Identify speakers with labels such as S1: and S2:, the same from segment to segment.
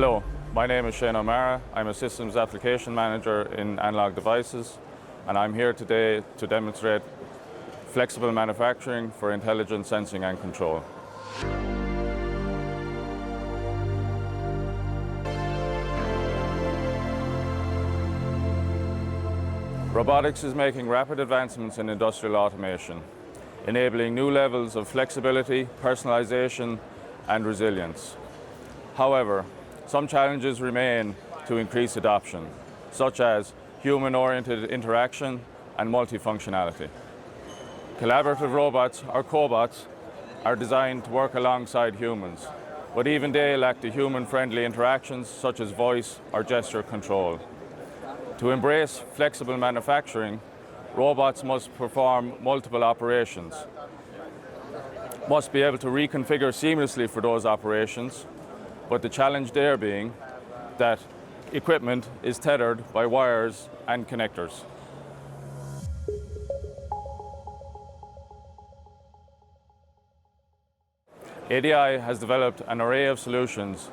S1: Hello, my name is Shane O'Mara. I'm a Systems Application Manager in Analog Devices, and I'm here today to demonstrate flexible manufacturing for intelligent sensing and control. Robotics is making rapid advancements in industrial automation, enabling new levels of flexibility, personalization, and resilience. However, some challenges remain to increase adoption, such as human-oriented interaction and multifunctionality. Collaborative robots, or cobots, are designed to work alongside humans, but even they lack the human-friendly interactions such as voice or gesture control. To embrace flexible manufacturing, robots must perform multiple operations, must be able to reconfigure seamlessly for those operations, but the challenge there being that equipment is tethered by wires and connectors. ADI has developed an array of solutions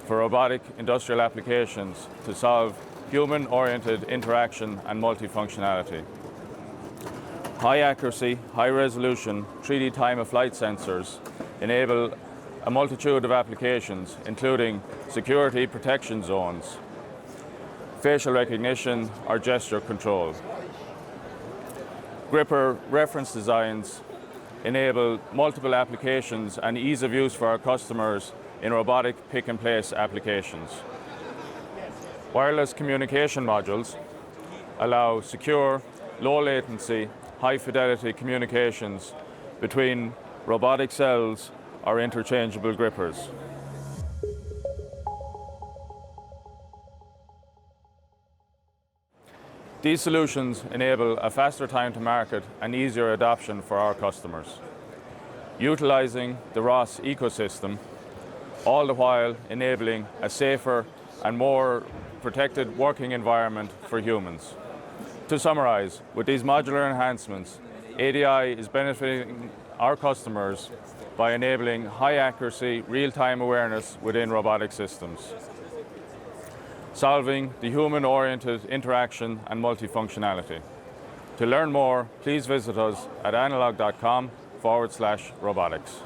S1: for robotic industrial applications to solve human-oriented interaction and multifunctionality. High accuracy, high resolution, 3D time-of-flight sensors enable a multitude of applications, including security protection zones, facial recognition, or gesture control. Gripper reference designs enable multiple applications and ease of use for our customers in robotic pick-and-place applications. Wireless communication modules allow secure, low-latency, high-fidelity communications between robotic cells or interchangeable grippers. These solutions enable a faster time to market and easier adoption for our customers, utilizing the ROS ecosystem, all the while enabling a safer and more protected working environment for humans. To summarize, with these modular enhancements, ADI is benefiting our customers by enabling high accuracy, real-time awareness within robotic systems, solving the human-oriented interaction and multifunctionality. To learn more, please visit us at analog.com/robotics.